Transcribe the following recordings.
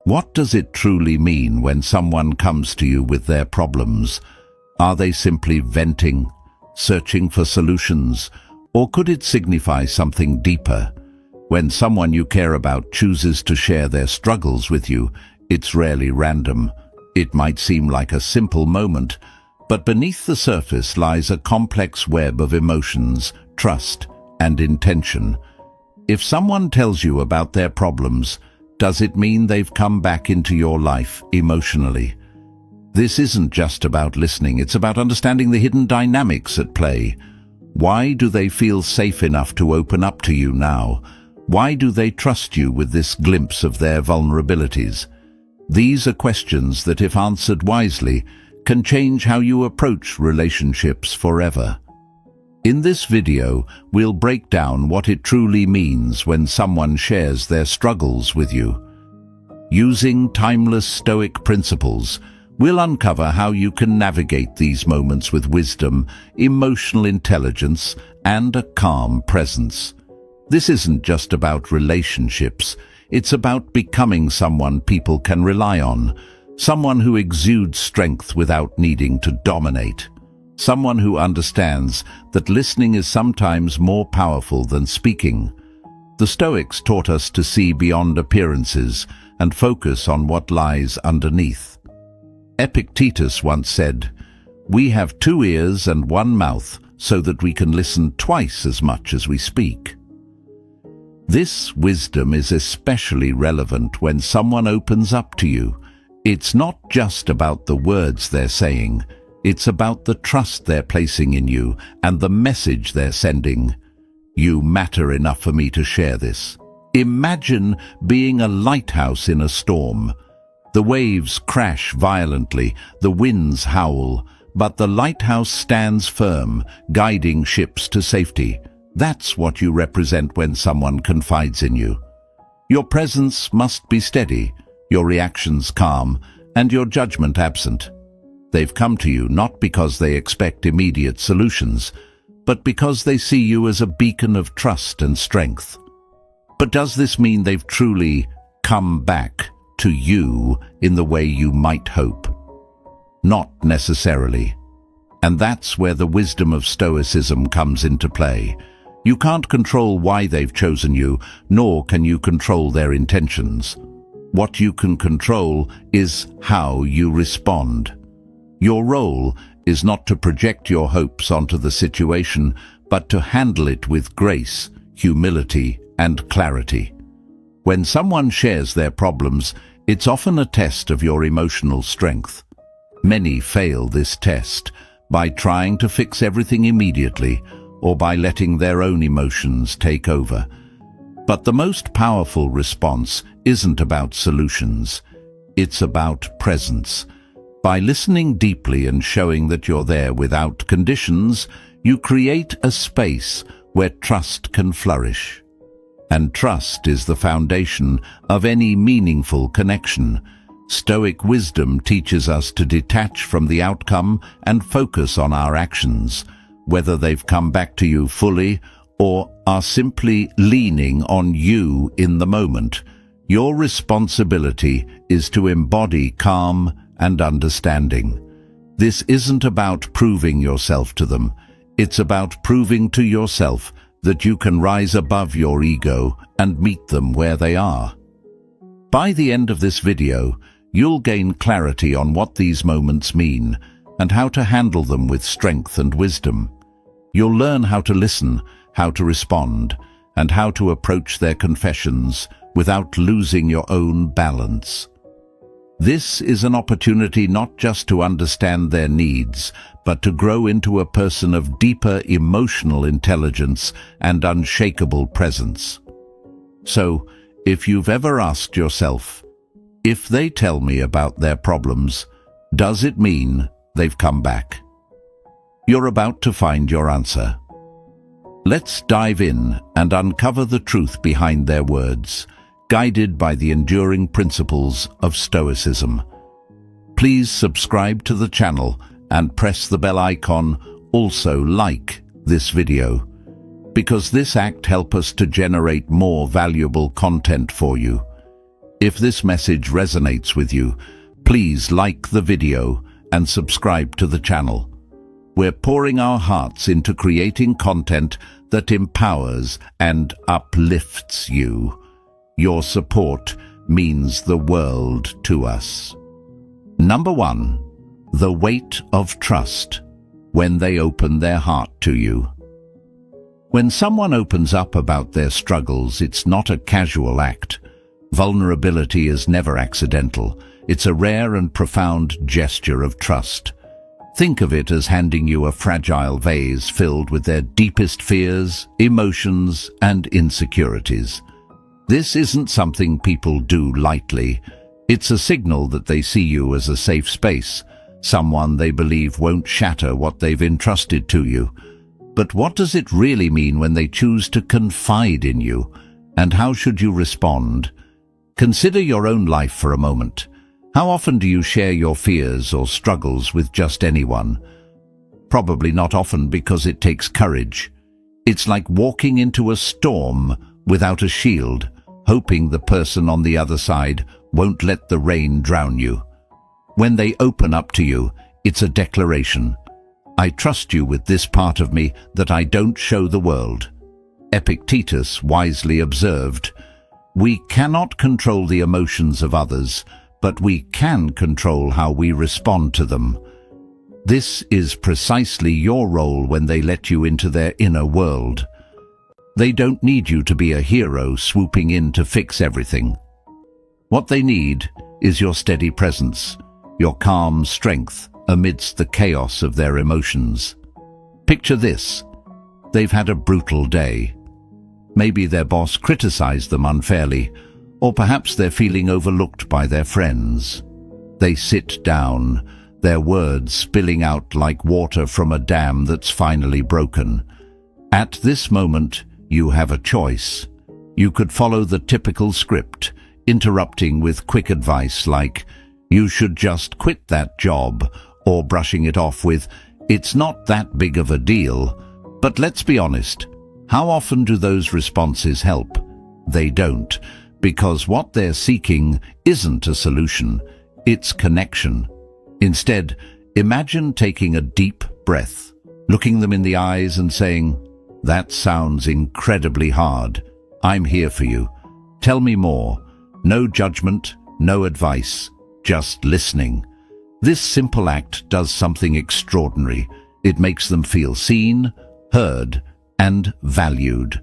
What does it truly mean when someone comes to you with their problems? Are they simply venting, searching for solutions, or could it signify something deeper? When someone you care about chooses to share their struggles with you, it's rarely random. It might seem like a simple moment, but beneath the surface lies a complex web of emotions, trust, and intention. If someone tells you about their problems, does it mean they've come back into your life emotionally? This isn't just about listening, it's about understanding the hidden dynamics at play. Why do they feel safe enough to open up to you now? Why do they trust you with this glimpse of their vulnerabilities? These are questions that, if answered wisely, can change how you approach relationships forever. In this video, we'll break down what it truly means when someone shares their struggles with you. Using timeless Stoic principles, we'll uncover how you can navigate these moments with wisdom, emotional intelligence, and a calm presence. This isn't just about relationships, it's about becoming someone people can rely on, someone who exudes strength without needing to dominate, someone who understands that listening is sometimes more powerful than speaking. The Stoics taught us to see beyond appearances and focus on what lies underneath. Epictetus once said, "We have 2 ears and 1 mouth so that we can listen twice as much as we speak." This wisdom is especially relevant when someone opens up to you. It's not just about the words they're saying, it's about the trust they're placing in you and the message they're sending. You matter enough for me to share this. Imagine being a lighthouse in a storm. The waves crash violently, the winds howl, but the lighthouse stands firm, guiding ships to safety. That's what you represent when someone confides in you. Your presence must be steady, your reactions calm, and your judgment absent. They've come to you not because they expect immediate solutions, but because they see you as a beacon of trust and strength. But does this mean they've truly come back to you in the way you might hope? Not necessarily. And that's where the wisdom of Stoicism comes into play. You can't control why they've chosen you, nor can you control their intentions. What you can control is how you respond. Your role is not to project your hopes onto the situation, but to handle it with grace, humility, and clarity. When someone shares their problems, it's often a test of your emotional strength. Many fail this test by trying to fix everything immediately, or by letting their own emotions take over. But the most powerful response isn't about solutions, it's about presence. By listening deeply and showing that you're there without conditions, you create a space where trust can flourish. And trust is the foundation of any meaningful connection. Stoic wisdom teaches us to detach from the outcome and focus on our actions, whether they've come back to you fully or are simply leaning on you in the moment. Your responsibility is to embody calm and understanding. This isn't about proving yourself to them. It's about proving to yourself that you can rise above your ego and meet them where they are. By the end of this video, you'll gain clarity on what these moments mean and how to handle them with strength and wisdom. You'll learn how to listen, how to respond, and how to approach their confessions without losing your own balance. This is an opportunity not just to understand their needs, but to grow into a person of deeper emotional intelligence and unshakable presence. So, if you've ever asked yourself, if they tell me about their problems, does it mean they've come back? You're about to find your answer. Let's dive in and uncover the truth behind their words, guided by the enduring principles of Stoicism. Please subscribe to the channel and press the bell icon. Also like this video, because this act helps us to generate more valuable content for you. If this message resonates with you, please like the video and subscribe to the channel. We're pouring our hearts into creating content that empowers and uplifts you. Your support means the world to us. Number 1. The weight of trust. When they open their heart to you. When someone opens up about their struggles, it's not a casual act. Vulnerability is never accidental. It's a rare and profound gesture of trust. Think of it as handing you a fragile vase filled with their deepest fears, emotions, and insecurities. This isn't something people do lightly. It's a signal that they see you as a safe space, someone they believe won't shatter what they've entrusted to you. But what does it really mean when they choose to confide in you? And how should you respond? Consider your own life for a moment. How often do you share your fears or struggles with just anyone? Probably not often, because it takes courage. It's like walking into a storm without a shield, hoping the person on the other side won't let the rain drown you. When they open up to you, it's a declaration. I trust you with this part of me that I don't show the world. Epictetus wisely observed, "We cannot control the emotions of others, but we can control how we respond to them." This is precisely your role when they let you into their inner world. They don't need you to be a hero swooping in to fix everything. What they need is your steady presence, your calm strength amidst the chaos of their emotions. Picture this. They've had a brutal day. Maybe their boss criticized them unfairly, or perhaps they're feeling overlooked by their friends. They sit down, their words spilling out like water from a dam that's finally broken. At this moment, you have a choice. You could follow the typical script, interrupting with quick advice like, "You should just quit that job," or brushing it off with, "It's not that big of a deal." But let's be honest, how often do those responses help? They don't, because what they're seeking isn't a solution, it's connection. Instead, imagine taking a deep breath, looking them in the eyes and saying, "That sounds incredibly hard. I'm here for you. Tell me more." No judgment, no advice, just listening. This simple act does something extraordinary. It makes them feel seen, heard, and valued.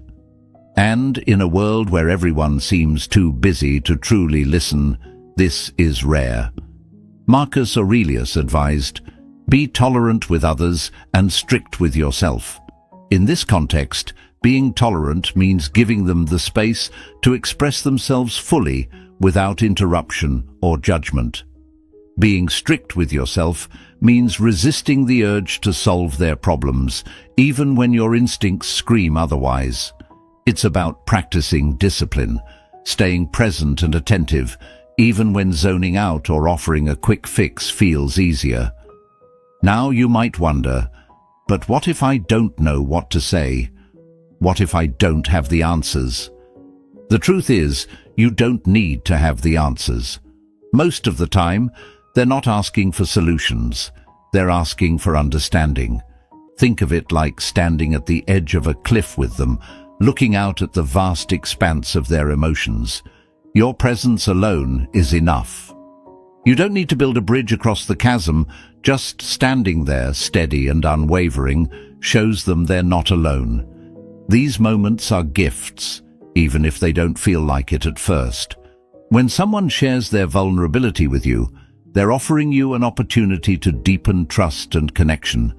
And in a world where everyone seems too busy to truly listen, this is rare. Marcus Aurelius advised, "Be tolerant with others and strict with yourself." In this context, being tolerant means giving them the space to express themselves fully without interruption or judgment. Being strict with yourself means resisting the urge to solve their problems, even when your instincts scream otherwise. It's about practicing discipline, staying present and attentive, even when zoning out or offering a quick fix feels easier. Now you might wonder, but what if I don't know what to say? What if I don't have the answers? The truth is, you don't need to have the answers. Most of the time, they're not asking for solutions. They're asking for understanding. Think of it like standing at the edge of a cliff with them, looking out at the vast expanse of their emotions. Your presence alone is enough. You don't need to build a bridge across the chasm. Just standing there, steady and unwavering, shows them they're not alone. These moments are gifts, even if they don't feel like it at first. When someone shares their vulnerability with you, they're offering you an opportunity to deepen trust and connection.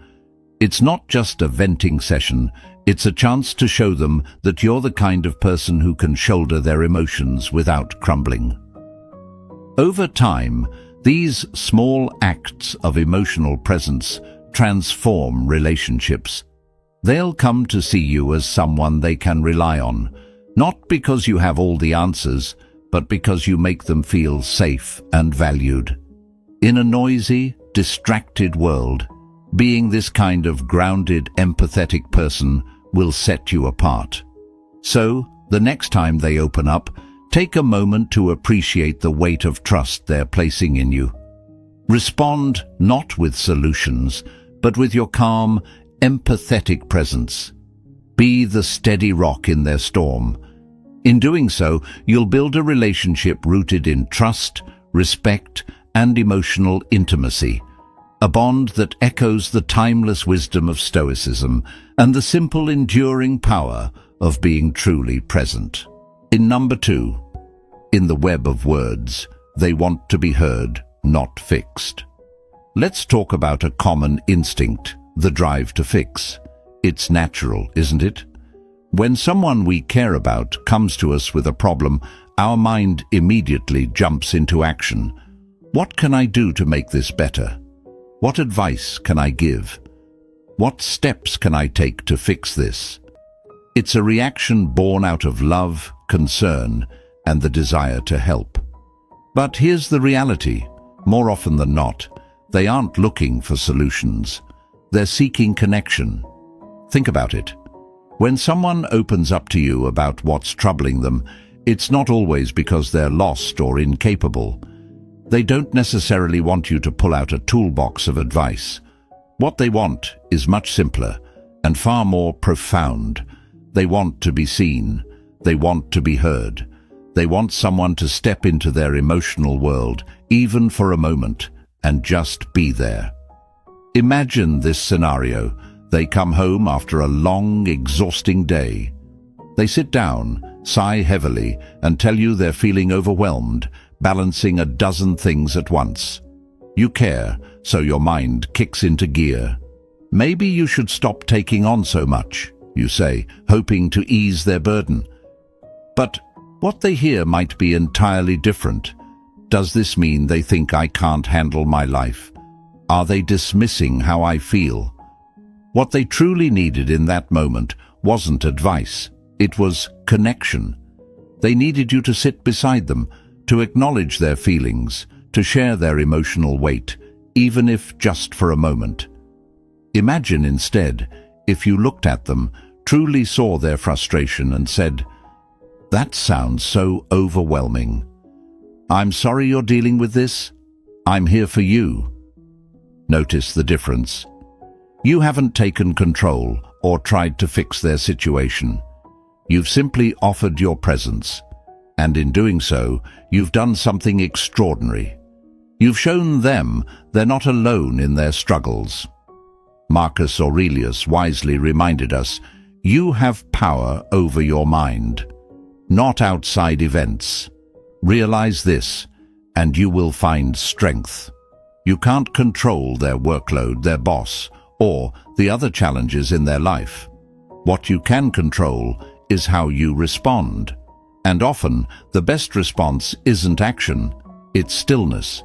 It's not just a venting session, it's a chance to show them that you're the kind of person who can shoulder their emotions without crumbling. Over time, these small acts of emotional presence transform relationships. They'll come to see you as someone they can rely on, not because you have all the answers, but because you make them feel safe and valued. In a noisy, distracted world, being this kind of grounded, empathetic person will set you apart. So, the next time they open up, Take a moment to appreciate the weight of trust they're placing in you. Respond not with solutions, but with your calm, empathetic presence. Be the steady rock in their storm. In doing so, you'll build a relationship rooted in trust, respect, and emotional intimacy, a bond that echoes the timeless wisdom of Stoicism and the simple, enduring power of being truly present. In number 2, in the web of words, they want to be heard, not fixed. Let's talk about a common instinct, the drive to fix. It's natural, isn't it? When someone we care about comes to us with a problem, our mind immediately jumps into action. What can I do to make this better? What advice can I give? What steps can I take to fix this? It's a reaction born out of love, concern, and the desire to help. But here's the reality. More often than not, they aren't looking for solutions. They're seeking connection. Think about it. When someone opens up to you about what's troubling them, it's not always because they're lost or incapable. They don't necessarily want you to pull out a toolbox of advice. What they want is much simpler and far more profound. They want to be seen. They want to be heard. They want someone to step into their emotional world, even for a moment, and just be there. Imagine this scenario. They come home after a long, exhausting day. They sit down, sigh heavily, and tell you they're feeling overwhelmed, balancing a dozen things at once. You care, so your mind kicks into gear. Maybe you should stop taking on so much, you say, hoping to ease their burden. But what they hear might be entirely different. Does this mean they think I can't handle my life? Are they dismissing how I feel? What they truly needed in that moment wasn't advice. It was connection. They needed you to sit beside them, to acknowledge their feelings, to share their emotional weight, even if just for a moment. Imagine instead, if you looked at them, truly saw their frustration and said, "That sounds so overwhelming. I'm sorry you're dealing with this. I'm here for you." Notice the difference. You haven't taken control or tried to fix their situation. You've simply offered your presence, and in doing so, you've done something extraordinary. You've shown them they're not alone in their struggles. Marcus Aurelius wisely reminded us, you have power over your mind, not outside events. Realize this, and you will find strength. You can't control their workload, their boss, or the other challenges in their life. What you can control is how you respond. And often, the best response isn't action, it's stillness.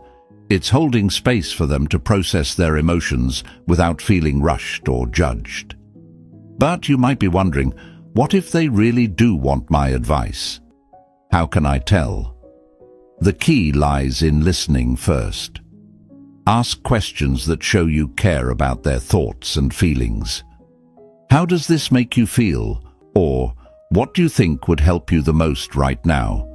It's holding space for them to process their emotions without feeling rushed or judged. But you might be wondering, what if they really do want my advice? How can I tell? The key lies in listening first. Ask questions that show you care about their thoughts and feelings. How does this make you feel? Or, what do you think would help you the most right now?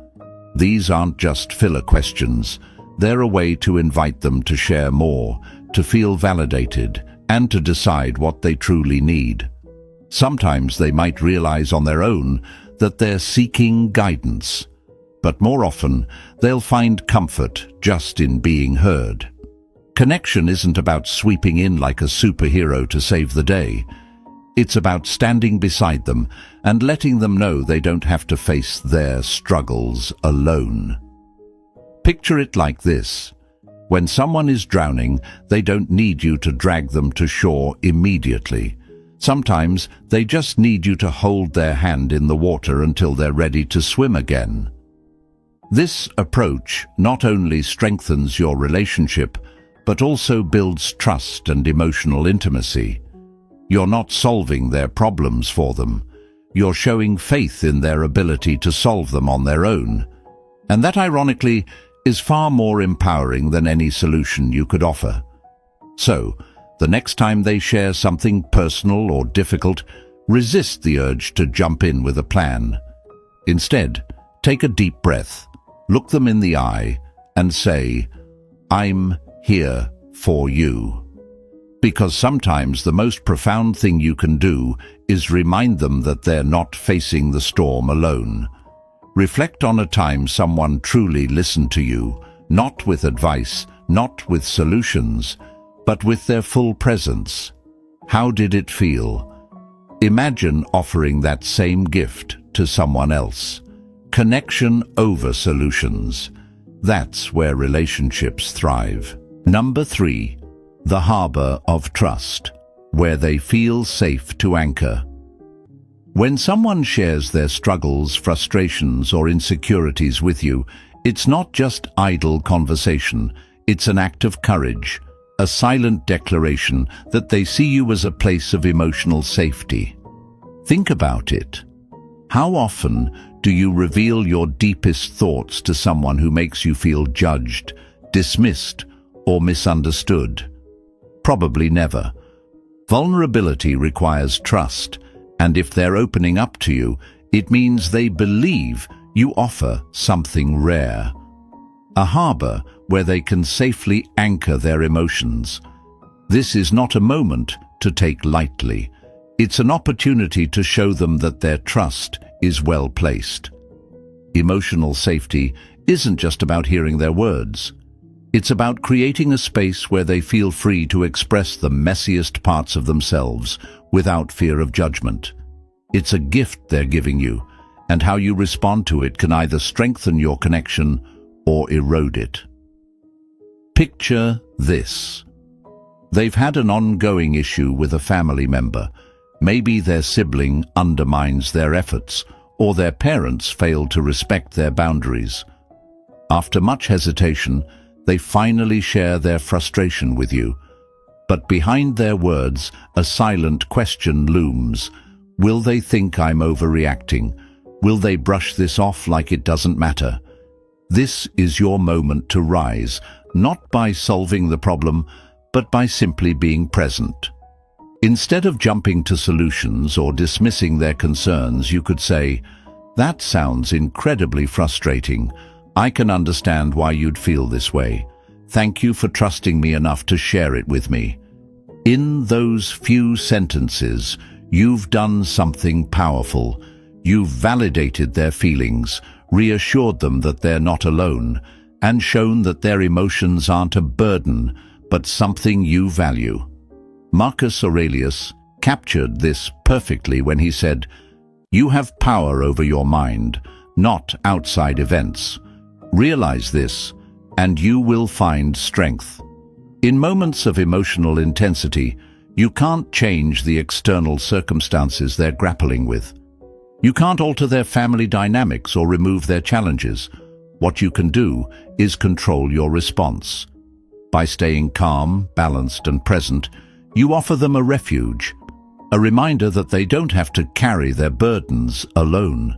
These aren't just filler questions. They're a way to invite them to share more, to feel validated, and to decide what they truly need. Sometimes they might realize on their own that they're seeking guidance, but more often they'll find comfort just in being heard. Connection isn't about sweeping in like a superhero to save the day. It's about standing beside them and letting them know they don't have to face their struggles alone. Picture it like this. When someone is drowning, they don't need you to drag them to shore immediately. Sometimes they just need you to hold their hand in the water until they're ready to swim again. This approach not only strengthens your relationship, but also builds trust and emotional intimacy. You're not solving their problems for them. You're showing faith in their ability to solve them on their own. And that, ironically, is far more empowering than any solution you could offer. So, the next time they share something personal or difficult, resist the urge to jump in with a plan. Instead, Take a deep breath, look them in the eye, and say, "I'm here for you." Because sometimes the most profound thing you can do is remind them that they're not facing the storm alone. Reflect on a time someone truly listened to you, not with advice, not with solutions, but with their full presence. How did it feel? Imagine offering that same gift to someone else. Connection over solutions. That's where relationships thrive. Number 3. The harbor of trust, where they feel safe to anchor. When someone shares their struggles, frustrations, or insecurities with you, it's not just idle conversation, it's an act of courage, a silent declaration that they see you as a place of emotional safety. Think about it. How often do you reveal your deepest thoughts to someone who makes you feel judged, dismissed, or misunderstood? Probably never. Vulnerability requires trust, and if they're opening up to you, it means they believe you offer something rare. A harbor where they can safely anchor their emotions. This is not a moment to take lightly. It's an opportunity to show them that their trust is well placed. Emotional safety isn't just about hearing their words. It's about creating a space where they feel free to express the messiest parts of themselves without fear of judgment. It's a gift they're giving you, and how you respond to it can either strengthen your connection or erode it. Picture this. They've had an ongoing issue with a family member. Maybe their sibling undermines their efforts, or their parents fail to respect their boundaries. After much hesitation, they finally share their frustration with you. But behind their words, a silent question looms. Will they think I'm overreacting? Will they brush this off like it doesn't matter? This is your moment to rise, not by solving the problem, but by simply being present. Instead of jumping to solutions or dismissing their concerns, you could say, "That sounds incredibly frustrating. I can understand why you'd feel this way. Thank you for trusting me enough to share it with me." In those few sentences, you've done something powerful. You've validated their feelings, reassured them that they're not alone, and shown that their emotions aren't a burden, but something you value. Marcus Aurelius captured this perfectly when he said, "You have power over your mind, not outside events. Realize this, and you will find strength." In moments of emotional intensity, you can't change the external circumstances they're grappling with. You can't alter their family dynamics or remove their challenges. What you can do is control your response. By staying calm, balanced, and present, you offer them a refuge, a reminder that they don't have to carry their burdens alone.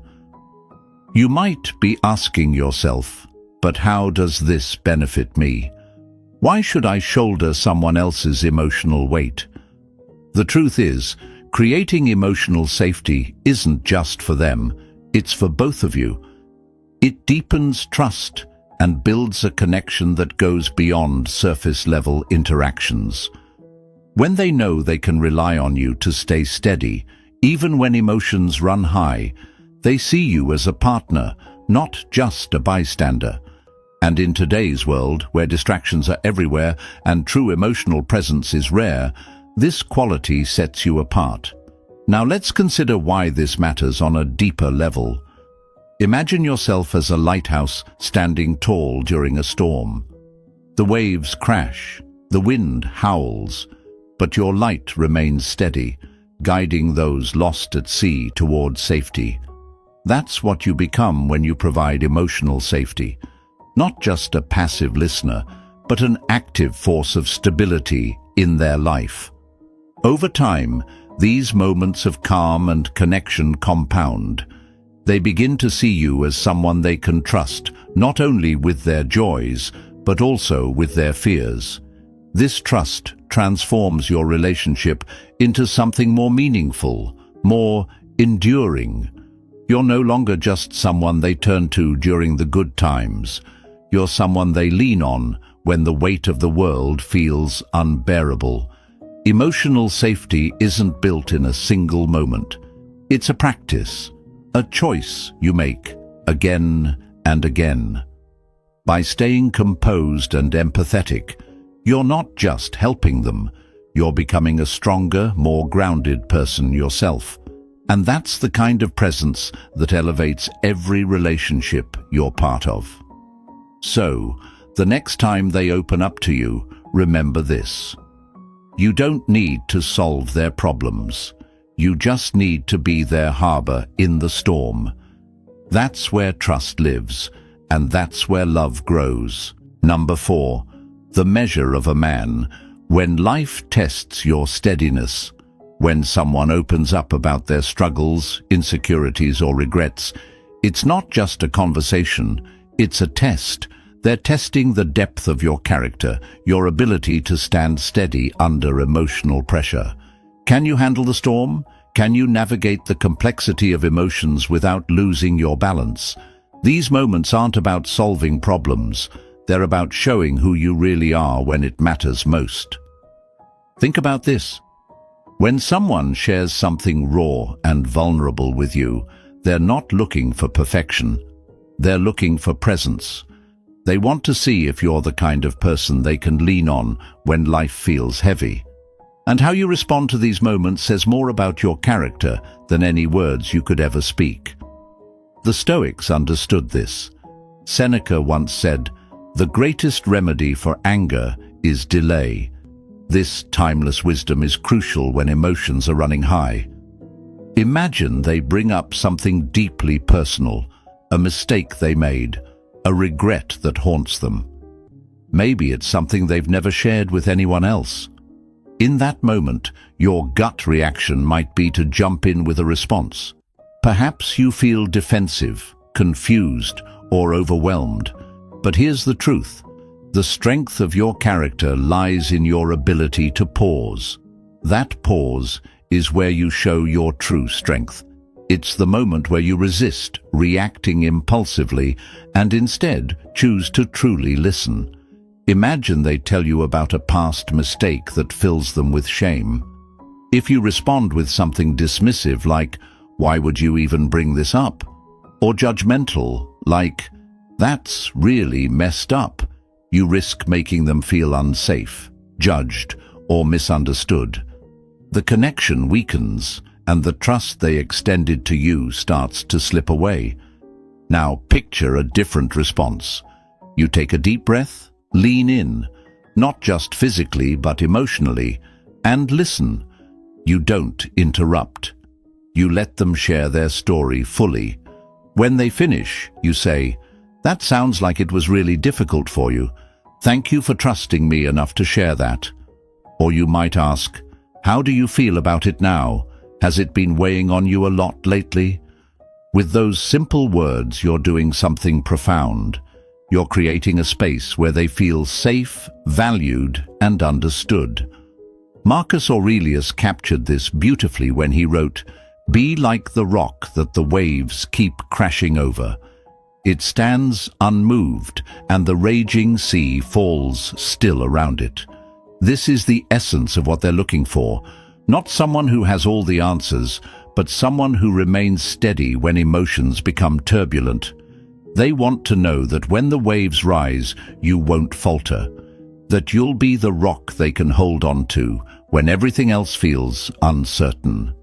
You might be asking yourself, but how does this benefit me? Why should I shoulder someone else's emotional weight? The truth is, creating emotional safety isn't just for them, it's for both of you. It deepens trust and builds a connection that goes beyond surface-level interactions. When they know they can rely on you to stay steady, even when emotions run high, they see you as a partner, not just a bystander. And in today's world, where distractions are everywhere and true emotional presence is rare, this quality sets you apart. Now let's consider why this matters on a deeper level. Imagine yourself as a lighthouse standing tall during a storm. The waves crash, the wind howls, but your light remains steady, guiding those lost at sea toward safety. That's what you become when you provide emotional safety. Not just a passive listener, but an active force of stability in their life. Over time, these moments of calm and connection compound. They begin to see you as someone they can trust, not only with their joys, but also with their fears. This trust transforms your relationship into something more meaningful, more enduring. You're no longer just someone they turn to during the good times. You're someone they lean on when the weight of the world feels unbearable. Emotional safety isn't built in a single moment. It's a practice, a choice you make again and again. By staying composed and empathetic, you're not just helping them, you're becoming a stronger, more grounded person yourself. And that's the kind of presence that elevates every relationship you're part of. So, the next time they open up to you, remember this. You don't need to solve their problems. You just need to be their harbor in the storm. That's where trust lives, and that's where love grows. Number 4, the measure of a man. When life tests your steadiness, when someone opens up about their struggles, insecurities, or regrets, it's not just a conversation, it's a test. They're testing the depth of your character, your ability to stand steady under emotional pressure. Can you handle the storm? Can you navigate the complexity of emotions without losing your balance? These moments aren't about solving problems. They're about showing who you really are when it matters most. Think about this. When someone shares something raw and vulnerable with you, they're not looking for perfection. They're looking for presence. They want to see if you're the kind of person they can lean on when life feels heavy. And how you respond to these moments says more about your character than any words you could ever speak. The Stoics understood this. Seneca once said, "The greatest remedy for anger is delay." This timeless wisdom is crucial when emotions are running high. Imagine they bring up something deeply personal, a mistake they made, a regret that haunts them. Maybe it's something they've never shared with anyone else. In that moment, your gut reaction might be to jump in with a response. Perhaps you feel defensive, confused, or overwhelmed. But here's the truth. The strength of your character lies in your ability to pause. That pause is where you show your true strength. It's the moment where you resist reacting impulsively and instead choose to truly listen. Imagine they tell you about a past mistake that fills them with shame. If you respond with something dismissive like, "Why would you even bring this up?" or judgmental like, "That's really messed up," you risk making them feel unsafe, judged, or misunderstood. The connection weakens, and the trust they extended to you starts to slip away. Now picture a different response. You take a deep breath, lean in, not just physically but emotionally, and listen. You don't interrupt. You let them share their story fully. When they finish, you say, "That sounds like it was really difficult for you. Thank you for trusting me enough to share that." Or you might ask, "How do you feel about it now? Has it been weighing on you a lot lately?" With those simple words, you're doing something profound. You're creating a space where they feel safe, valued, and understood. Marcus Aurelius captured this beautifully when he wrote, "Be like the rock that the waves keep crashing over. It stands unmoved, and the raging sea falls still around it." This is the essence of what they're looking for. Not someone who has all the answers, but someone who remains steady when emotions become turbulent. They want to know that when the waves rise, you won't falter, that you'll be the rock they can hold on to when everything else feels uncertain.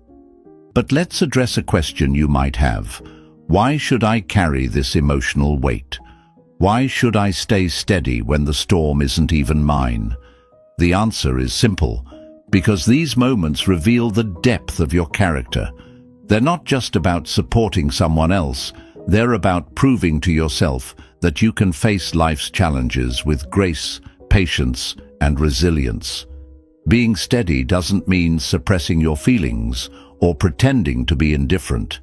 But let's address a question you might have. Why should I carry this emotional weight? Why should I stay steady when the storm isn't even mine? The answer is simple. Because these moments reveal the depth of your character. They're not just about supporting someone else, they're about proving to yourself that you can face life's challenges with grace, patience, and resilience. Being steady doesn't mean suppressing your feelings or pretending to be indifferent.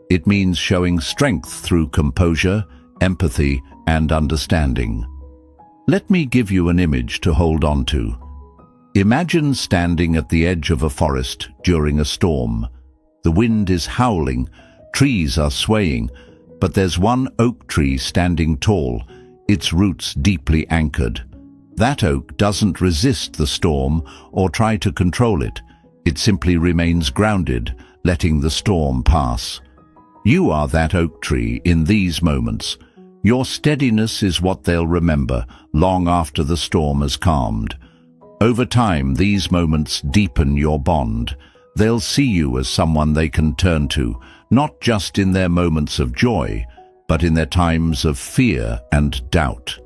It means showing strength through composure, empathy, and understanding. Let me give you an image to hold on to. Imagine standing at the edge of a forest during a storm. The wind is howling, trees are swaying, but there's one oak tree standing tall, its roots deeply anchored. That oak doesn't resist the storm or try to control it. It simply remains grounded, letting the storm pass. You are that oak tree in these moments. Your steadiness is what they'll remember long after the storm has calmed. Over time, these moments deepen your bond. They'll see you as someone they can turn to, not just in their moments of joy, but in their times of fear and doubt.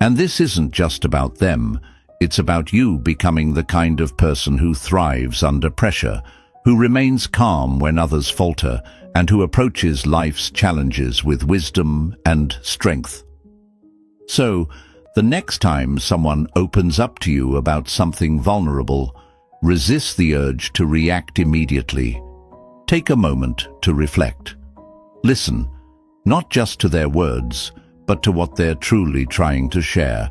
And this isn't just about them. It's about you becoming the kind of person who thrives under pressure, who remains calm when others falter, and who approaches life's challenges with wisdom and strength. So, the next time someone opens up to you about something vulnerable, resist the urge to react immediately. Take a moment to reflect. Listen, not just to their words, but to what they're truly trying to share.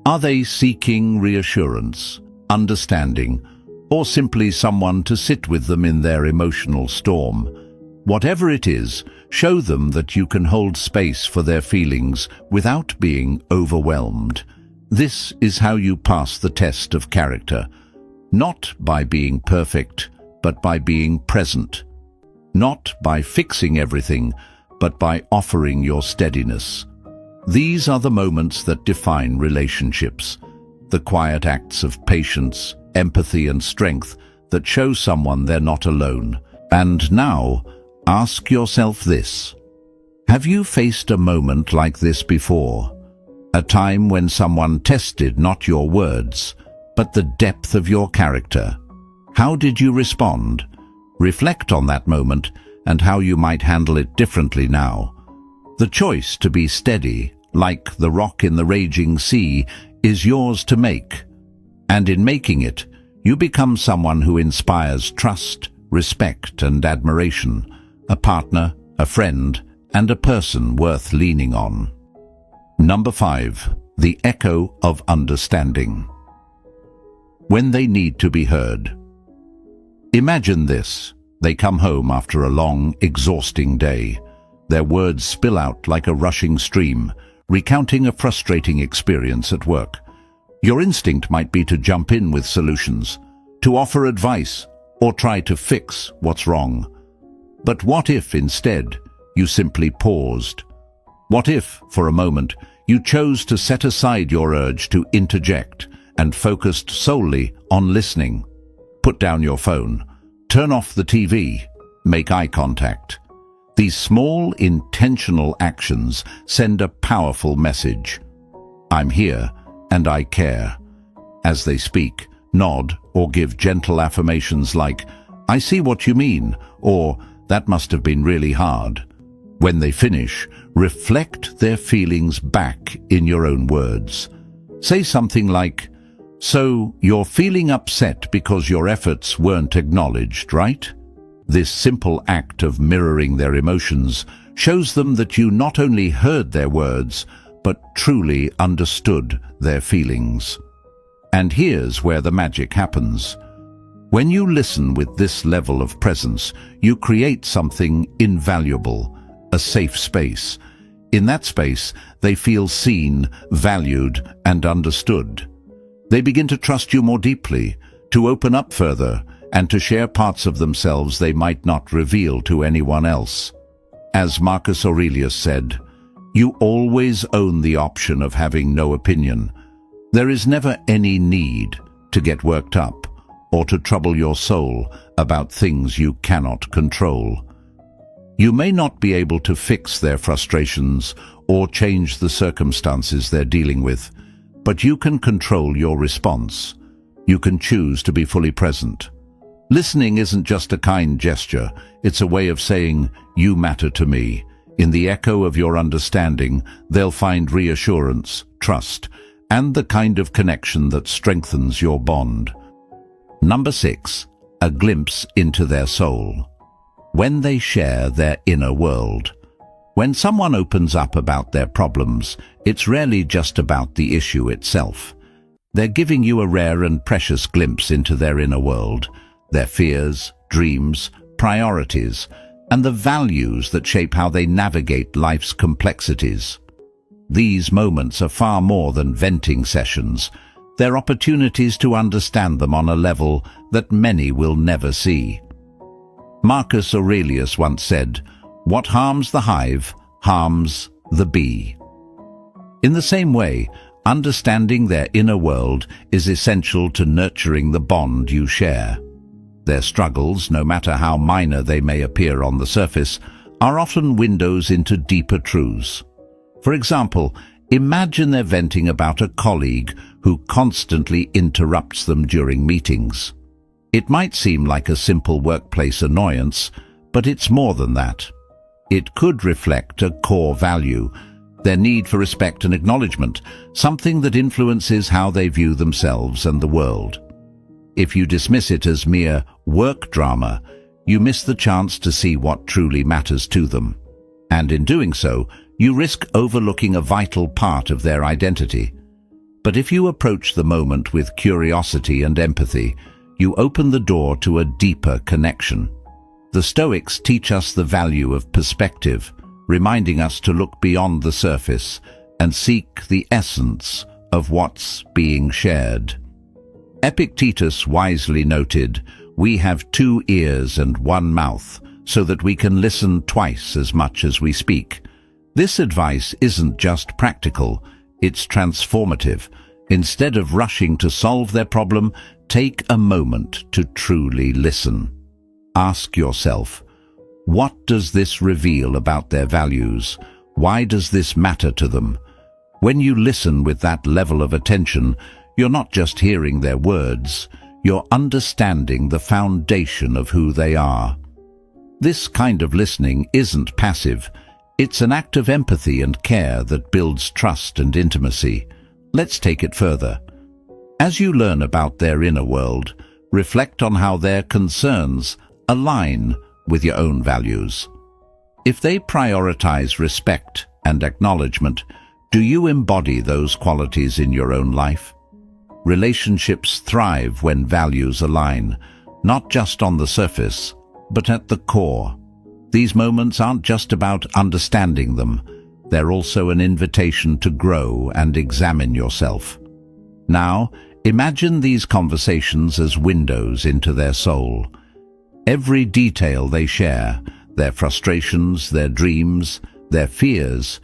Are they seeking reassurance, understanding, or simply someone to sit with them in their emotional storm? Whatever it is, show them that you can hold space for their feelings without being overwhelmed. This is how you pass the test of character, not by being perfect, but by being present. Not by fixing everything, but by offering your steadiness. These are the moments that define relationships, the quiet acts of patience, empathy, and strength that show someone they're not alone. And now, ask yourself this. Have you faced a moment like this before? A time when someone tested not your words, but the depth of your character. How did you respond? Reflect on that moment and how you might handle it differently now. The choice to be steady, like the rock in the raging sea, is yours to make. And in making it, you become someone who inspires trust, respect, and admiration, a partner, a friend, and a person worth leaning on. Number 5. The echo of understanding. When they need to be heard. Imagine this. They come home after a long, exhausting day. Their words spill out like a rushing stream, recounting a frustrating experience at work. Your instinct might be to jump in with solutions, to offer advice, or try to fix what's wrong. But what if, instead, you simply paused? What if, for a moment, you chose to set aside your urge to interject and focused solely on listening? Put down your phone, turn off the TV, make eye contact. These small, intentional actions send a powerful message. I'm here, and I care. As they speak, nod or give gentle affirmations like, I see what you mean, or that must have been really hard. When they finish, reflect their feelings back in your own words. Say something like, so you're feeling upset because your efforts weren't acknowledged, right? This simple act of mirroring their emotions shows them that you not only heard their words, but truly understood their feelings. And here's where the magic happens. When you listen with this level of presence, you create something invaluable, a safe space. In that space, they feel seen, valued, and understood. They begin to trust you more deeply, to open up further, and to share parts of themselves they might not reveal to anyone else. As Marcus Aurelius said, you always own the option of having no opinion. There is never any need to get worked up or to trouble your soul about things you cannot control. You may not be able to fix their frustrations or change the circumstances they're dealing with, but you can control your response. You can choose to be fully present. Listening isn't just a kind gesture, it's a way of saying, you matter to me. In the echo of your understanding, they'll find reassurance, trust, and the kind of connection that strengthens your bond. Number 6. A glimpse into their soul. When they share their inner world. When someone opens up about their problems, it's rarely just about the issue itself. They're giving you a rare and precious glimpse into their inner world, their fears, dreams, priorities, and the values that shape how they navigate life's complexities. These moments are far more than venting sessions. They're opportunities to understand them on a level that many will never see. Marcus Aurelius once said, "What harms the hive harms the bee." In the same way, understanding their inner world is essential to nurturing the bond you share. Their struggles, no matter how minor they may appear on the surface, are often windows into deeper truths. For example, imagine they're venting about a colleague who constantly interrupts them during meetings. It might seem like a simple workplace annoyance, but it's more than that. It could reflect a core value, their need for respect and acknowledgement, something that influences how they view themselves and the world. If you dismiss it as mere work drama, you miss the chance to see what truly matters to them. And in doing so, you risk overlooking a vital part of their identity. But if you approach the moment with curiosity and empathy, you open the door to a deeper connection. The Stoics teach us the value of perspective, reminding us to look beyond the surface and seek the essence of what's being shared. Epictetus wisely noted, "We have 2 ears and 1 mouth, so that we can listen twice as much as we speak." This advice isn't just practical, it's transformative. Instead of rushing to solve their problem, take a moment to truly listen. Ask yourself, what does this reveal about their values? Why does this matter to them? When you listen with that level of attention, you're not just hearing their words, you're understanding the foundation of who they are. This kind of listening isn't passive. It's an act of empathy and care that builds trust and intimacy. Let's take it further. As you learn about their inner world, reflect on how their concerns align with your own values. If they prioritize respect and acknowledgement, do you embody those qualities in your own life? Relationships thrive when values align, not just on the surface, but at the core. These moments aren't just about understanding them, they're also an invitation to grow and examine yourself. Now, imagine these conversations as windows into their soul. Every detail they share, their frustrations, their dreams, their fears,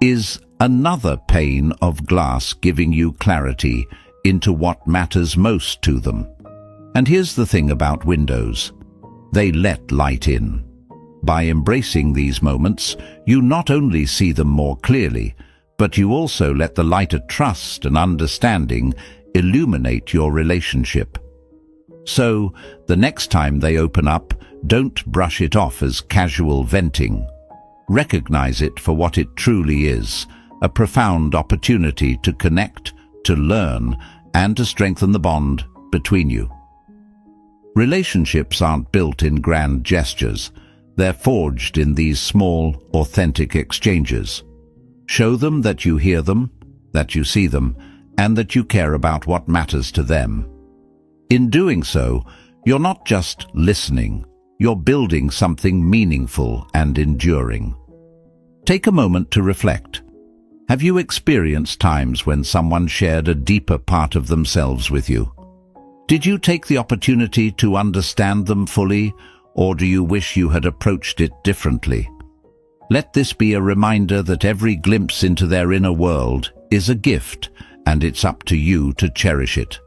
is another pane of glass giving you clarity into what matters most to them. And here's the thing about windows. They let light in. By embracing these moments, you not only see them more clearly, but you also let the light of trust and understanding illuminate your relationship. So, the next time they open up, don't brush it off as casual venting. Recognize it for what it truly is, a profound opportunity to connect, to learn, and to strengthen the bond between you. Relationships aren't built in grand gestures. They're forged in these small, authentic exchanges. Show them that you hear them, that you see them, and that you care about what matters to them. In doing so, you're not just listening, you're building something meaningful and enduring. Take a moment to reflect. Have you experienced times when someone shared a deeper part of themselves with you? Did you take the opportunity to understand them fully, or do you wish you had approached it differently? Let this be a reminder that every glimpse into their inner world is a gift, and it's up to you to cherish it.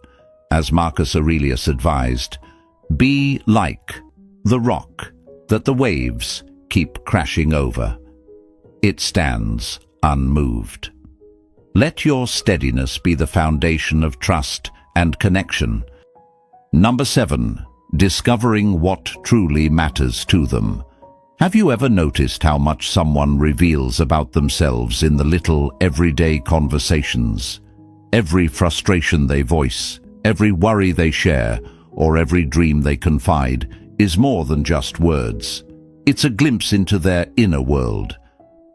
As Marcus Aurelius advised, be like the rock that the waves keep crashing over. It stands unmoved. Let your steadiness be the foundation of trust and connection. Number 7. Discovering what truly matters to them. Have you ever noticed how much someone reveals about themselves in the little everyday conversations? Every frustration they voice, every worry they share, or every dream they confide is more than just words. It's a glimpse into their inner world.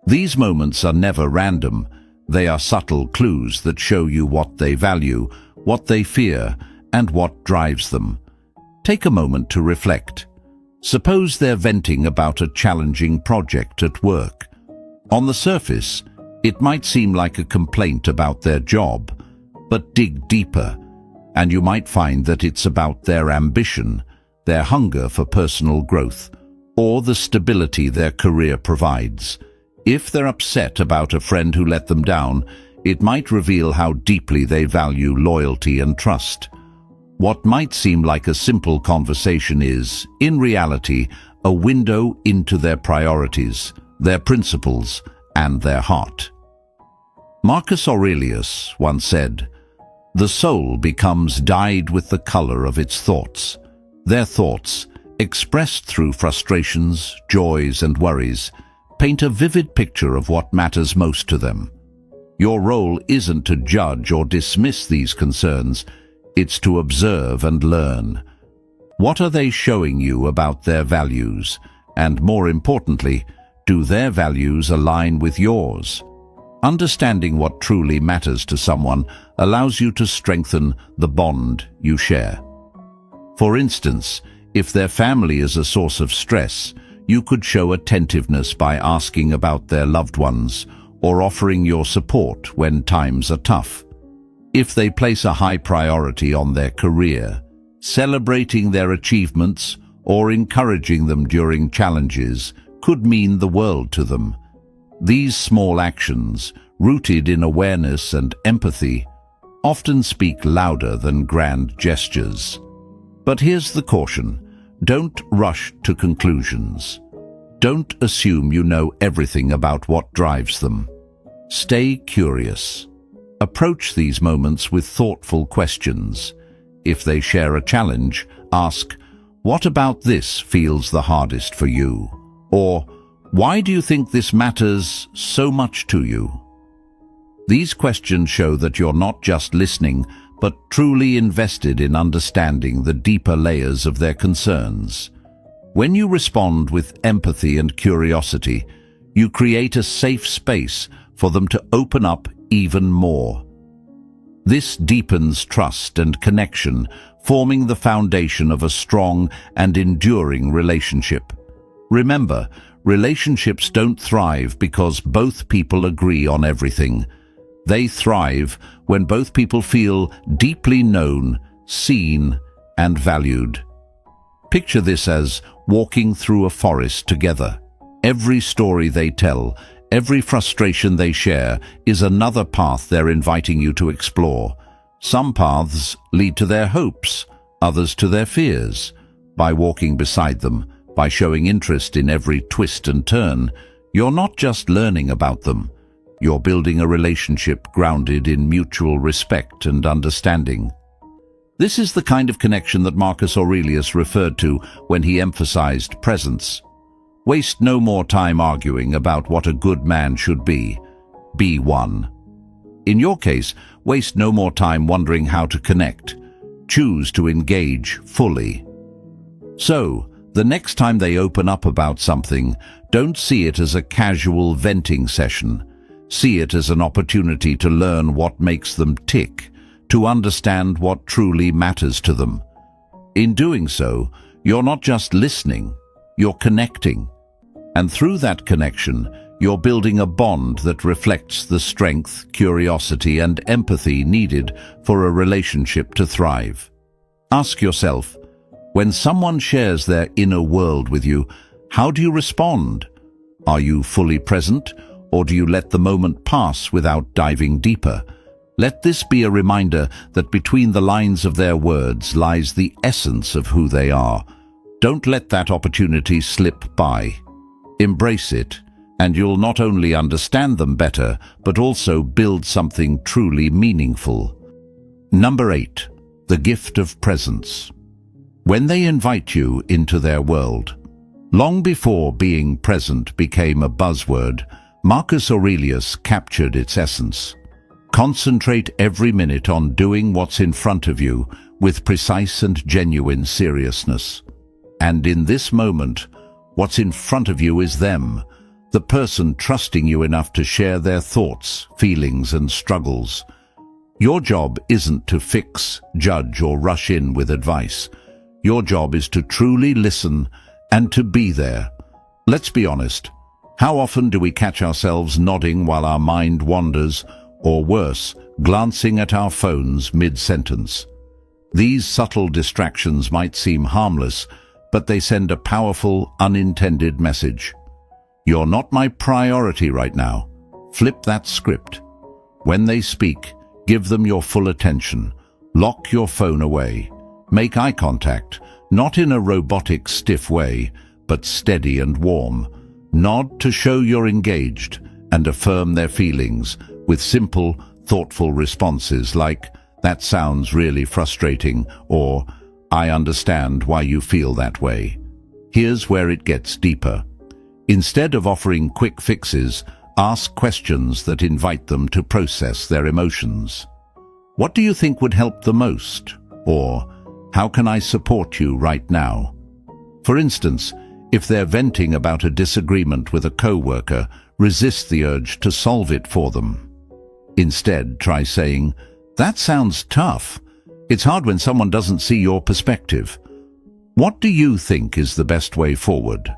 These moments are never random. They are subtle clues that show you what they value, what they fear, and what drives them. Take a moment to reflect. Suppose they're venting about a challenging project at work. On the surface, it might seem like a complaint about their job, but dig deeper, and you might find that it's about their ambition, their hunger for personal growth, or the stability their career provides. If they're upset about a friend who let them down, it might reveal how deeply they value loyalty and trust. What might seem like a simple conversation is, in reality, a window into their priorities, their principles, and their heart. Marcus Aurelius once said, "The soul becomes dyed with the color of its thoughts." Their thoughts, expressed through frustrations, joys, and worries, paint a vivid picture of what matters most to them. Your role isn't to judge or dismiss these concerns, it's to observe and learn. What are they showing you about their values? And more importantly, do their values align with yours? Understanding what truly matters to someone allows you to strengthen the bond you share. For instance, if their family is a source of stress, you could show attentiveness by asking about their loved ones or offering your support when times are tough. If they place a high priority on their career, celebrating their achievements or encouraging them during challenges could mean the world to them. These small actions, rooted in awareness and empathy, often speak louder than grand gestures. But here's the caution: don't rush to conclusions. Don't assume you know everything about what drives them. Stay curious. Approach these moments with thoughtful questions. If they share a challenge, ask, "What about this feels the hardest for you?" Or, "Why do you think this matters so much to you?" These questions show that you're not just listening, but truly invested in understanding the deeper layers of their concerns. When you respond with empathy and curiosity, you create a safe space for them to open up even more. This deepens trust and connection, forming the foundation of a strong and enduring relationship. Remember, relationships don't thrive because both people agree on everything. They thrive when both people feel deeply known, seen, and valued. Picture this as walking through a forest together. Every story they tell, every frustration they share is another path they're inviting you to explore. Some paths lead to their hopes, others to their fears. By walking beside them, by showing interest in every twist and turn, you're not just learning about them. You're building a relationship grounded in mutual respect and understanding. This is the kind of connection that Marcus Aurelius referred to when he emphasized presence. Waste no more time arguing about what a good man should be. Be one. In your case, waste no more time wondering how to connect. Choose to engage fully. So, the next time they open up about something, don't see it as a casual venting session. See it as an opportunity to learn what makes them tick, to understand what truly matters to them. In doing so, you're not just listening, you're connecting. And through that connection, you're building a bond that reflects the strength, curiosity, and empathy needed for a relationship to thrive. Ask yourself, when someone shares their inner world with you, how do you respond? Are you fully present, or do you let the moment pass without diving deeper? Let this be a reminder that between the lines of their words lies the essence of who they are. Don't let that opportunity slip by. Embrace it, and you'll not only understand them better, but also build something truly meaningful. Number 8. The gift of presence. When they invite you into their world. Long before being present became a buzzword, Marcus Aurelius captured its essence. Concentrate every minute on doing what's in front of you with precise and genuine seriousness. And in this moment, what's in front of you is them, the person trusting you enough to share their thoughts, feelings, and struggles. Your job isn't to fix, judge, or rush in with advice. Your job is to truly listen and to be there. Let's be honest. How often do we catch ourselves nodding while our mind wanders, or worse, glancing at our phones mid-sentence? These subtle distractions might seem harmless, but they send a powerful, unintended message. You're not my priority right now. Flip that script. When they speak, give them your full attention. Lock your phone away. Make eye contact, not in a robotic, stiff way, but steady and warm. Nod to show you're engaged and affirm their feelings with simple, thoughtful responses like, "That sounds really frustrating," or "I understand why you feel that way." Here's where it gets deeper. Instead of offering quick fixes, ask questions that invite them to process their emotions. What do you think would help the most? Or, how can I support you right now? For instance, if they're venting about a disagreement with a coworker, resist the urge to solve it for them. Instead, try saying, "That sounds tough. It's hard when someone doesn't see your perspective. What do you think is the best way forward?"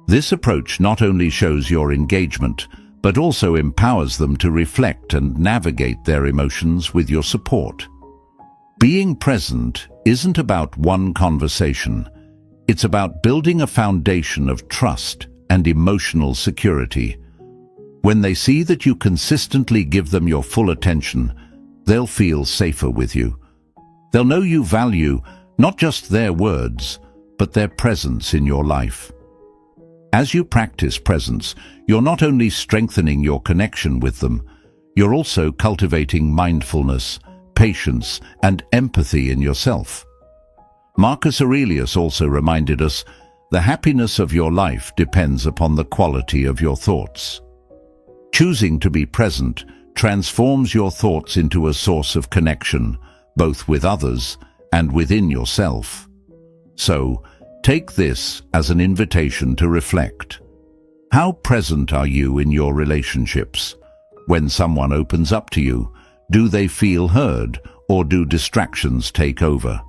This approach not only shows your engagement, but also empowers them to reflect and navigate their emotions with your support. Being present isn't about one conversation. It's about building a foundation of trust and emotional security. When they see that you consistently give them your full attention, they'll feel safer with you. They'll know you value not just their words, but their presence in your life. As you practice presence, you're not only strengthening your connection with them, you're also cultivating mindfulness, patience, and empathy in yourself. Marcus Aurelius also reminded us, the happiness of your life depends upon the quality of your thoughts. Choosing to be present transforms your thoughts into a source of connection, both with others and within yourself. So, take this as an invitation to reflect. How present are you in your relationships? When someone opens up to you, do they feel heard, or do distractions take over?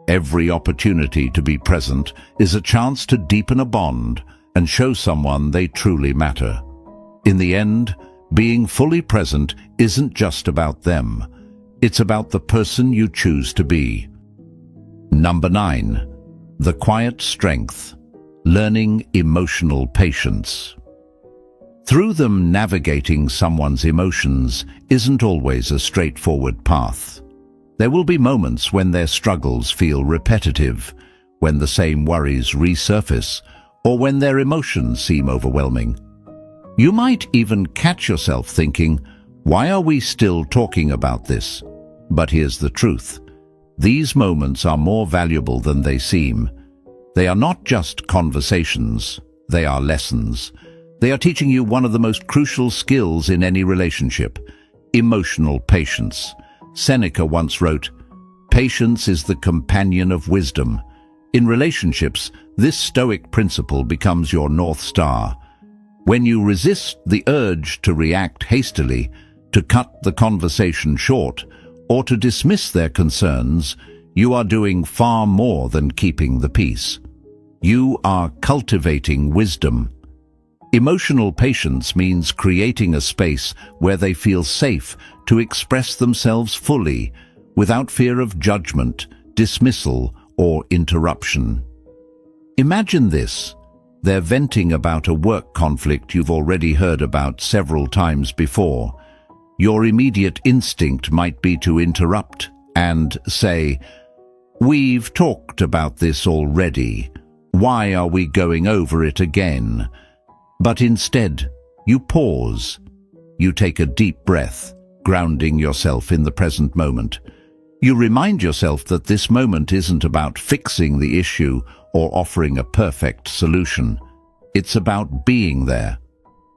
Every opportunity to be present is a chance to deepen a bond and show someone they truly matter. In the end, being fully present isn't just about them. It's about the person you choose to be. Number 9. The quiet strength. Learning emotional patience. Through them, navigating someone's emotions isn't always a straightforward path. There will be moments when their struggles feel repetitive, when the same worries resurface, or when their emotions seem overwhelming. You might even catch yourself thinking, "Why are we still talking about this?" But here's the truth. These moments are more valuable than they seem. They are not just conversations, they are lessons. They are teaching you one of the most crucial skills in any relationship: emotional patience. Seneca once wrote, "Patience is the companion of wisdom." In relationships, this Stoic principle becomes your North Star. When you resist the urge to react hastily, to cut the conversation short, or to dismiss their concerns, you are doing far more than keeping the peace. You are cultivating wisdom. Emotional patience means creating a space where they feel safe to express themselves fully, without fear of judgment, dismissal, or interruption. Imagine this. They're venting about a work conflict you've already heard about several times before. Your immediate instinct might be to interrupt and say, "We've talked about this already. Why are we going over it again?" But instead, you pause. You take a deep breath, grounding yourself in the present moment. You remind yourself that this moment isn't about fixing the issue or offering a perfect solution. It's about being there.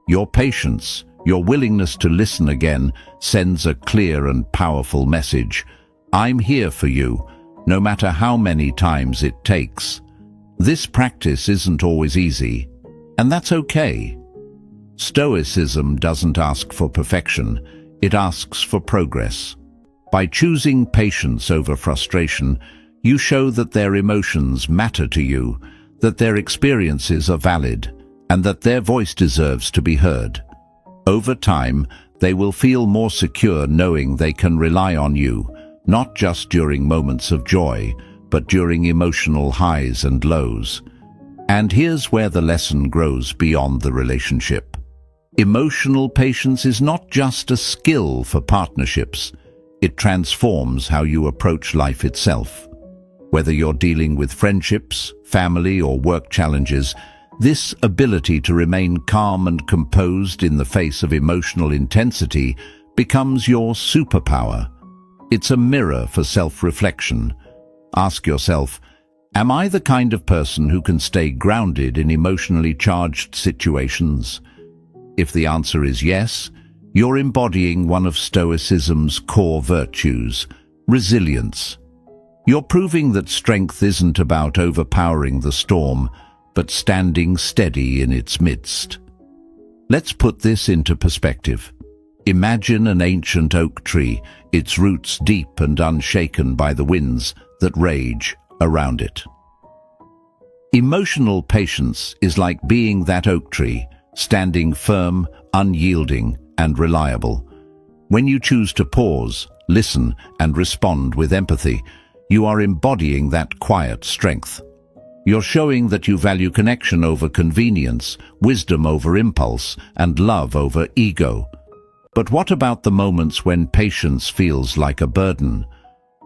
Your patience, your willingness to listen again, sends a clear and powerful message. I'm here for you, no matter how many times it takes. This practice isn't always easy, and that's okay. Stoicism doesn't ask for perfection, it asks for progress. By choosing patience over frustration, you show that their emotions matter to you, that their experiences are valid, and that their voice deserves to be heard. Over time, they will feel more secure knowing they can rely on you, not just during moments of joy, but during emotional highs and lows. And here's where the lesson grows beyond the relationship. Emotional patience is not just a skill for partnerships. It transforms how you approach life itself. Whether you're dealing with friendships, family, or work challenges, this ability to remain calm and composed in the face of emotional intensity becomes your superpower. It's a mirror for self-reflection. Ask yourself, am I the kind of person who can stay grounded in emotionally charged situations? If the answer is yes, you're embodying one of Stoicism's core virtues, resilience. You're proving that strength isn't about overpowering the storm, but standing steady in its midst. Let's put this into perspective. Imagine an ancient oak tree, its roots deep and unshaken by the winds that rage around it. Emotional patience is like being that oak tree, standing firm, unyielding, and reliable. When you choose to pause, listen, and respond with empathy, you are embodying that quiet strength. You're showing that you value connection over convenience, wisdom over impulse, and love over ego. But what about the moments when patience feels like a burden?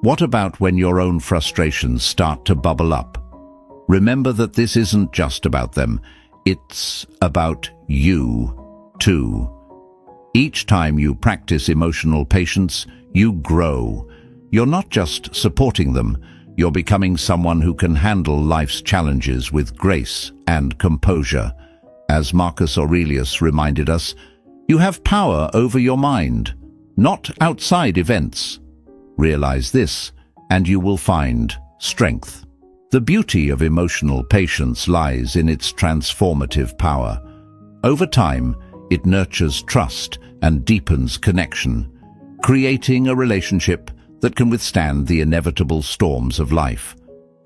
What about when your own frustrations start to bubble up? Remember that this isn't just about them. It's about you, too. Each time you practice emotional patience, you grow. You're not just supporting them, you're becoming someone who can handle life's challenges with grace and composure. As Marcus Aurelius reminded us, you have power over your mind, not outside events. Realize this, and you will find strength. The beauty of emotional patience lies in its transformative power. Over time, it nurtures trust and deepens connection, creating a relationship that can withstand the inevitable storms of life.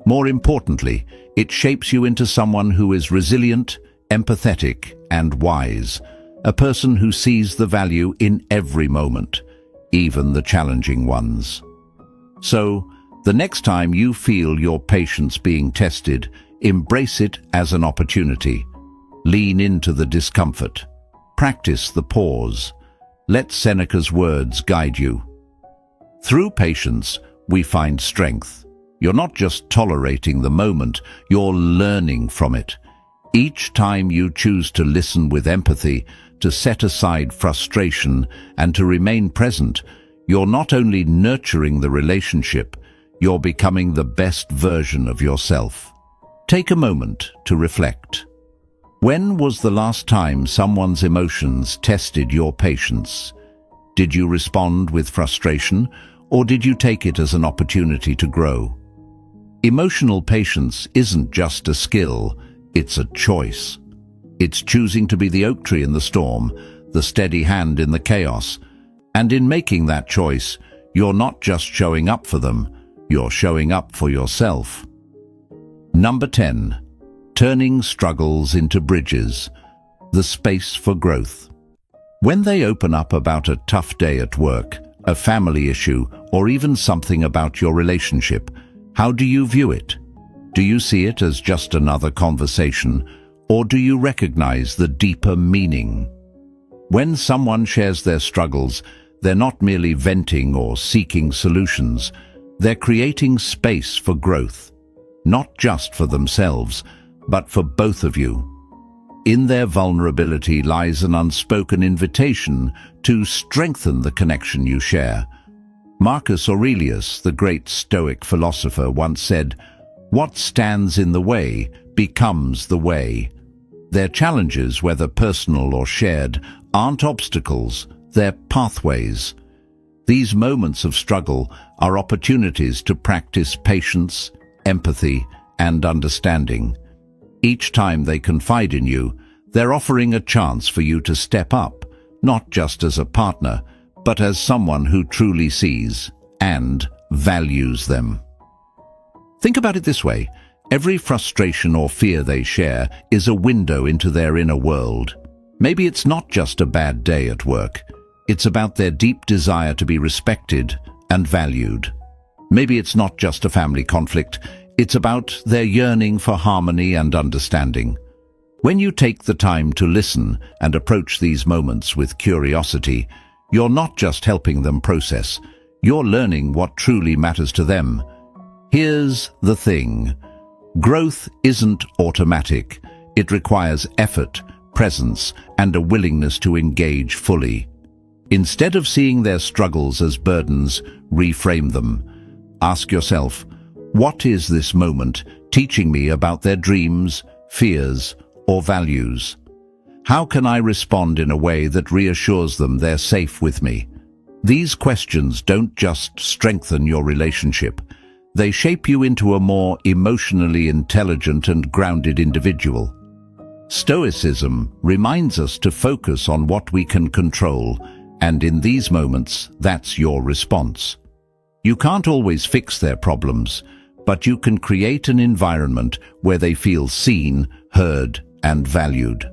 More importantly, it shapes you into someone who is resilient, empathetic, and wise, a person who sees the value in every moment, even the challenging ones. So, the next time you feel your patience being tested, embrace it as an opportunity. Lean into the discomfort. Practice the pause. Let Seneca's words guide you. Through patience, we find strength. You're not just tolerating the moment, you're learning from it. Each time you choose to listen with empathy, to set aside frustration, and to remain present, you're not only nurturing the relationship, you're becoming the best version of yourself. Take a moment to reflect. When was the last time someone's emotions tested your patience? Did you respond with frustration, or did you take it as an opportunity to grow? Emotional patience isn't just a skill, it's a choice. It's choosing to be the oak tree in the storm, the steady hand in the chaos. And in making that choice, you're not just showing up for them, you're showing up for yourself. Number 10. Turning struggles into bridges. The space for growth. When they open up about a tough day at work, a family issue, or even something about your relationship, how do you view it? Do you see it as just another conversation, or do you recognize the deeper meaning? When someone shares their struggles, they're not merely venting or seeking solutions, they're creating space for growth, not just for themselves, but for both of you. In their vulnerability lies an unspoken invitation to strengthen the connection you share. Marcus Aurelius, the great Stoic philosopher, once said, "What stands in the way becomes the way." Their challenges, whether personal or shared, aren't obstacles, they're pathways. These moments of struggle are opportunities to practice patience, empathy, and understanding. Each time they confide in you, they're offering a chance for you to step up, not just as a partner, but as someone who truly sees and values them. Think about it this way. Every frustration or fear they share is a window into their inner world. Maybe it's not just a bad day at work. It's about their deep desire to be respected and valued. Maybe it's not just a family conflict. It's about their yearning for harmony and understanding. When you take the time to listen and approach these moments with curiosity, you're not just helping them process. You're learning what truly matters to them. Here's the thing. Growth isn't automatic. It requires effort, presence, and a willingness to engage fully. Instead of seeing their struggles as burdens, reframe them. Ask yourself, what is this moment teaching me about their dreams, fears, or values? How can I respond in a way that reassures them they're safe with me? These questions don't just strengthen your relationship. They shape you into a more emotionally intelligent and grounded individual. Stoicism reminds us to focus on what we can control, and in these moments, that's your response. You can't always fix their problems, but you can create an environment where they feel seen, heard, and valued.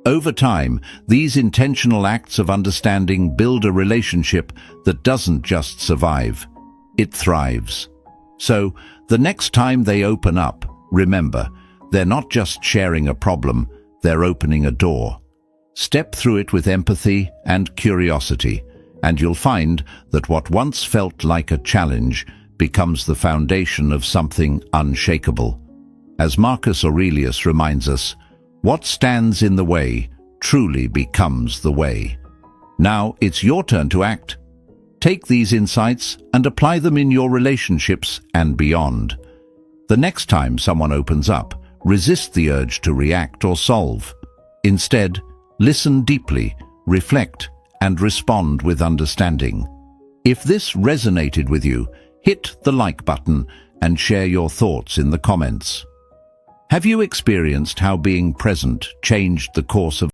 Over time, these intentional acts of understanding build a relationship that doesn't just survive, it thrives. So, the next time they open up, remember, they're not just sharing a problem, they're opening a door. Step through it with empathy and curiosity, and you'll find that what once felt like a challenge becomes the foundation of something unshakable. As Marcus Aurelius reminds us, what stands in the way truly becomes the way. Now it's your turn to act. Take these insights and apply them in your relationships and beyond. The next time someone opens up, resist the urge to react or solve. Instead, listen deeply, reflect, and respond with understanding. If this resonated with you, hit the like button and share your thoughts in the comments. Have you experienced how being present changed the course of